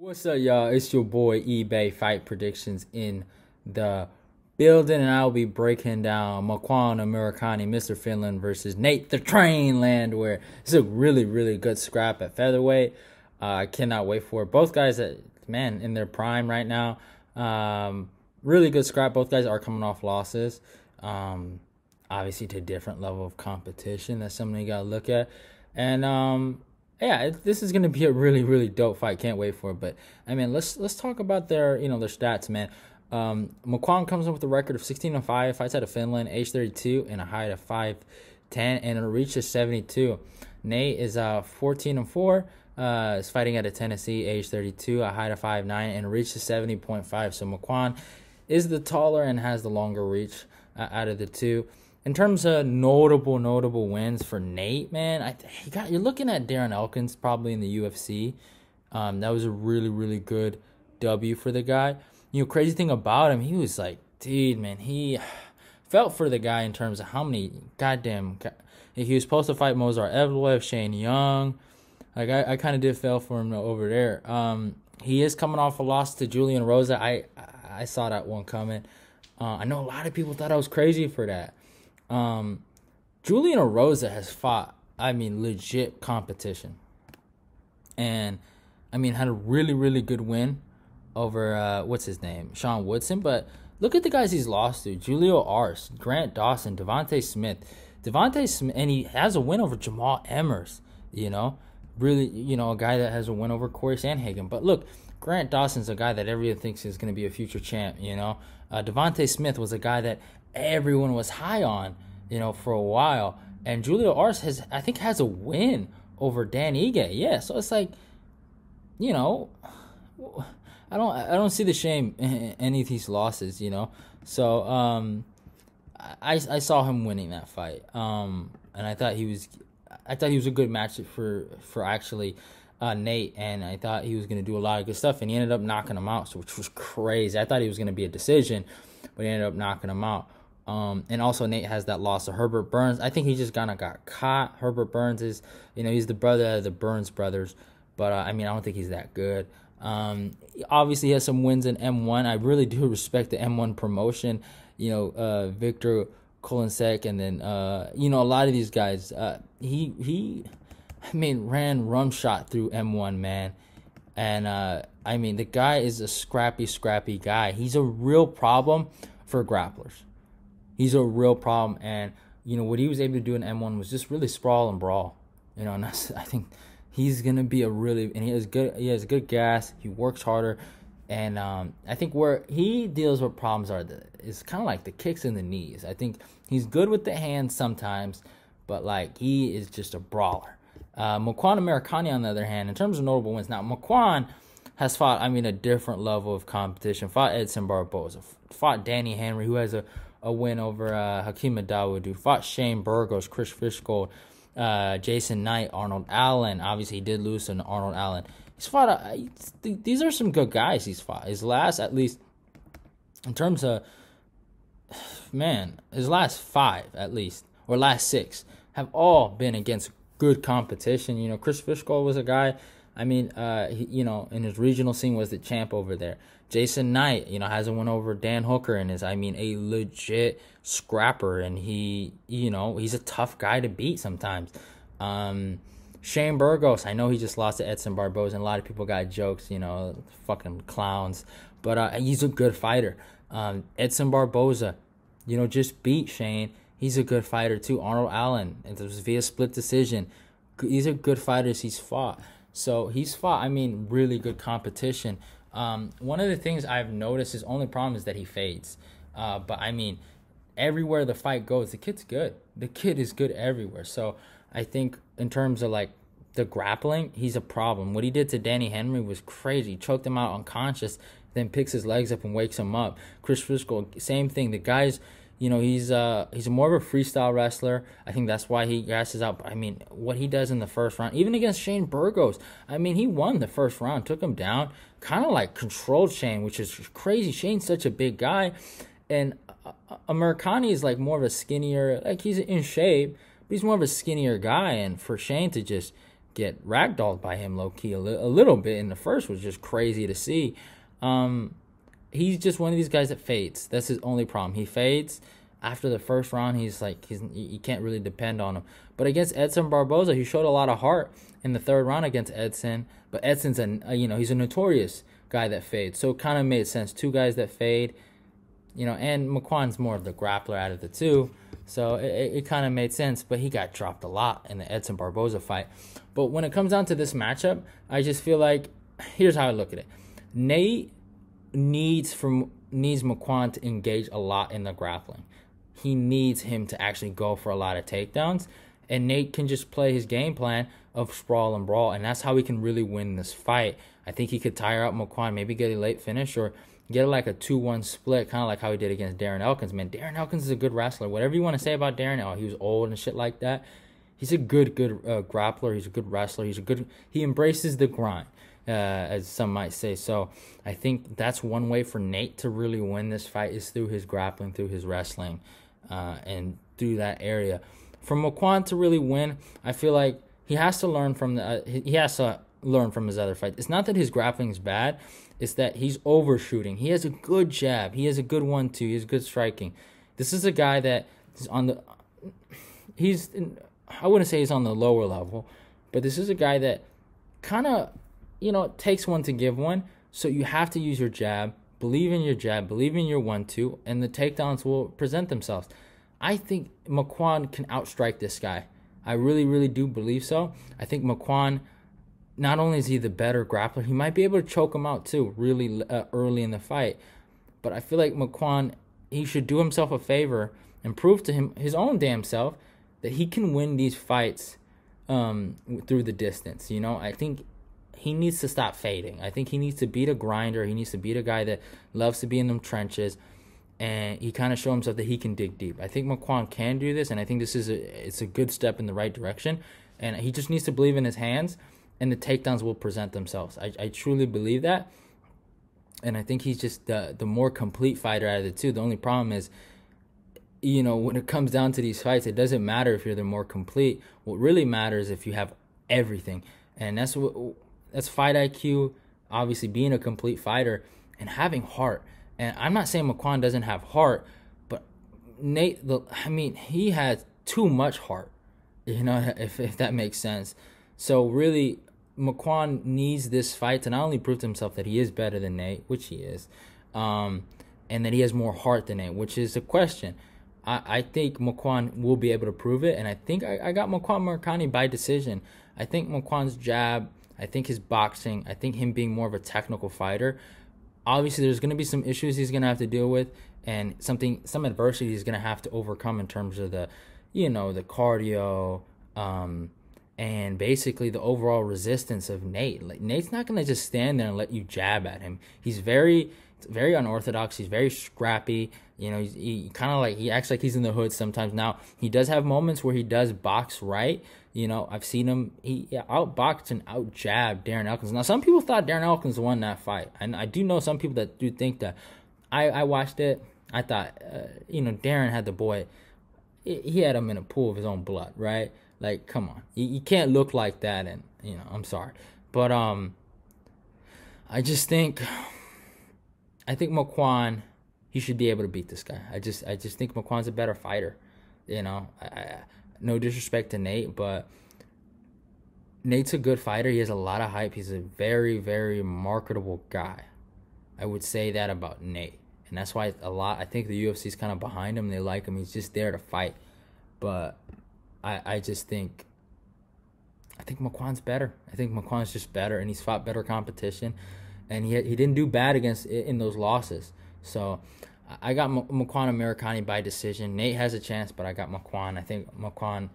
What's up, y'all? It's your boy eBay Fight Predictions in the building, and I'll be breaking down Makwan Amirkhani, Mr. Finland versus Nate the Train Landwehr. It's a really good scrap at featherweight. I cannot wait for it. Both guys, man, in their prime right now. Really good scrap. Both guys are coming off losses. Obviously to a different level of competition. That's something you gotta look at, and yeah, this is gonna be a really dope fight. Can't wait for it. But I mean, let's talk about their their stats, man. Makwan comes in with a record of 16-5, fights out of Finland, age 32, and a height of 5'10", and a reach of 72. Nate is 14-4, is fighting out of Tennessee, age 32, a height of 5'9", and a reach of 70.5. So Makwan is the taller and has the longer reach out of the two. In terms of notable wins for Nate, man, you're looking at Darren Elkins probably in the UFC. That was a really good W for the guy. Crazy thing about him, he was like, dude, man, he felt for the guy in terms of how many he was supposed to fight Mozart Evloev, Shane Young. Like I kind of did feel for him over there. He is coming off a loss to Julian Rosa. I saw that one coming. I know a lot of people thought I was crazy for that. Julian Rosa has fought, legit competition. And, had a really good win over, what's his name? Sean Woodson. But look at the guys he's lost to. Julio Arce, Grant Dawson, Devontae Smith. And he has a win over Jamal Emmers, Really, a guy that has a win over Corey Sandhagen. But look, Grant Dawson's a guy that everyone thinks is going to be a future champ, Devontae Smith was a guy that everyone was high on, for a while. And Julio Arce has a win over Dan Ige. Yeah, so it's like, I don't see the shame in any of these losses, So I saw him winning that fight. And I thought he was a good match for actually Nate, and I thought he was going to do a lot of good stuff, and he ended up knocking him out, which was crazy. I thought he was going to be a decision, but he ended up knocking him out. And also Nate has that loss to Herbert Burns. I think he just kind of got caught. Herbert Burns is, he's the brother of the Burns brothers, but I don't think he's that good. Obviously he has some wins in M1. I really do respect the M1 promotion. Victor Kolensek, and then a lot of these guys. He ran rumshot through M1, man. And the guy is a scrappy guy. He's a real problem for grapplers. He's a real problem, and what he was able to do in M1 was just really sprawl and brawl. And I think he's gonna be and he has good gas. He works harder, and I think where he deals with problems is kind of like the kicks in the knees. I think he's good with the hands sometimes, but like he is just a brawler. Makwan Amirkhani, on the other hand, in terms of notable wins, now Makwan has fought, a different level of competition. Fought Edson Barboza, fought Danny Henry, who has a win over Hakeem Dawodu, fought Shane Burgos, Chris Fishgold, Jason Knight, Arnold Allen. Obviously, he did lose to Arnold Allen. He's fought. These are some good guys he's fought. His last, at least, in terms of, his last 5, at least, or last 6, have all been against good competition. Chris Fishgold was a guy, in his regional scene was the champ over there. Jason Knight, has a win over Dan Hooker and is, a legit scrapper, and he's a tough guy to beat sometimes. Shane Burgos, I know he just lost to Edson Barboza, and a lot of people got jokes, fucking clowns, but he's a good fighter. Edson Barboza, just beat Shane. He's a good fighter too. Arnold Allen, it was via split decision. These are good fighters he's fought. So he's fought, really good competition. One of the things I've noticed, his only problem is that he fades. But everywhere the fight goes, the kid's good. The kid is good everywhere. So I think in terms of like the grappling, he's a problem. What he did to Danny Henry was crazy. Choked him out unconscious, then picks his legs up and wakes him up. Chris Frisco, same thing. The guy's, he's more of a freestyle wrestler. I think that's why he gasses out. But what he does in the first round, even against Shane Burgos, he won the first round, took him down, kind of like controlled Shane, which is crazy. Shane's such a big guy, and Amirkhani is like more of a skinnier, like he's in shape, but he's more of a skinnier guy. And for Shane to just get ragdolled by him low key a little bit in the first was just crazy to see. He's just one of these guys that fades. That's his only problem. He fades after the first round. He's like you can't really depend on him. But against Edson Barboza, he showed a lot of heart in the third round against Edson. But Edson's he's a notorious guy that fades. So it kind of made sense. Two guys that fade, and Makwan's more of the grappler out of the two. So it kind of made sense. But he got dropped a lot in the Edson Barboza fight. But when it comes down to this matchup, I just feel like, here's how I look at it. Nate needs Makwan to engage a lot in the grappling. He needs him to actually go for a lot of takedowns. And Nate can just play his game plan of sprawl and brawl. And that's how he can really win this fight. I think he could tire out Makwan, maybe get a late finish or get like a 2-1 split, kind of like how he did against Darren Elkins. Man, Darren Elkins is a good wrestler. Whatever you want to say about Darren, he was old and shit like that. He's a good grappler. He's a good wrestler. He embraces the grind, as some might say. So I think that's one way for Nate to really win this fight is through his grappling, through his wrestling, and through that area. For Makwan to really win, I feel like he has to learn from his other fights. It's not that his grappling is bad. It's that he's overshooting. He has a good jab. He has a good 1-2. He has good striking. This is a guy that is I wouldn't say he's on the lower level, but this is a guy that kind of, takes one to give one. So you have to use your jab, believe in your jab, believe in your 1-2, and the takedowns will present themselves. I think Makwan can outstrike this guy. I really, really do believe so. I think Makwan, not only is he the better grappler, he might be able to choke him out too, really early in the fight. But I feel like Makwan, he should do himself a favor and prove to his own damn self that he can win these fights through the distance. I think he needs to stop fading. I think he needs to beat a grinder. He needs to beat a guy that loves to be in them trenches. And he kind of show himself that he can dig deep. I think Makwan can do this, and I think it's a good step in the right direction. And he just needs to believe in his hands, and the takedowns will present themselves. I truly believe that. And I think he's just the more complete fighter out of the two. The only problem is, when it comes down to these fights, it doesn't matter if you're the more complete. What really matters is if you have everything. And that's fight IQ, obviously being a complete fighter, and having heart. And I'm not saying Makwan doesn't have heart, but Nate, he has too much heart, if that makes sense. So really, Makwan needs this fight to not only prove to himself that he is better than Nate, which he is, and that he has more heart than Nate, which is a question. I think Makwan will be able to prove it, and I think I got Makwan Amirkhani by decision. I think Makwan's jab, I think his boxing, I think him being more of a technical fighter. Obviously, there's going to be some issues he's going to have to deal with, and some adversity he's going to have to overcome in terms of the cardio, and basically the overall resistance of Nate. Like, Nate's not going to just stand there and let you jab at him. He's very unorthodox. He's very scrappy. He kind of he acts like he's in the hood sometimes. Now, he does have moments where he does box right. I've seen him. He outboxed and outjabbed Darren Elkins. Now, some people thought Darren Elkins won that fight, and I do know some people that do think that. I watched it. I thought, Darren had the boy. He had him in a pool of his own blood, right? Like, come on, you can't look like that, and I'm sorry, but I think Makwan, he should be able to beat this guy. I just think Makwan's a better fighter. No disrespect to Nate, but Nate's a good fighter. He has a lot of hype. He's a very, very marketable guy. I would say that about Nate. And that's why I think the UFC's kind of behind him. They like him. He's just there to fight. But I think Makwan's better. I think Makwan's just better, and he's fought better competition. And he didn't do bad in those losses. So I got Makwan Amirkhani by decision. Nate has a chance, but I got Makwan. I think Makwan,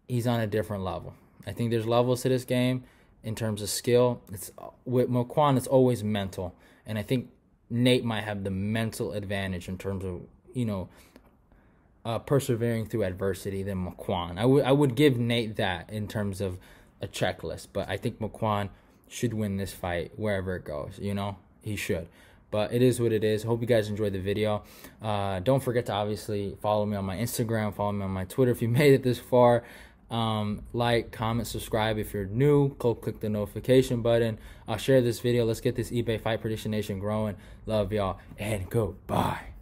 he's on a different level. I think there's levels to this game in terms of skill. With Makwan, it's always mental. And I think Nate might have the mental advantage in terms of, persevering through adversity than Makwan. I would give Nate that in terms of a checklist. But I think Makwan should win this fight wherever it goes. He should. But it is what it is. Hope you guys enjoyed the video. Don't forget to obviously follow me on my Instagram, follow me on my Twitter if you made it this far. Like, comment, subscribe if you're new. Go click the notification button. Share this video. Let's get this eBay Fight Prediction Nation growing. Love y'all and goodbye.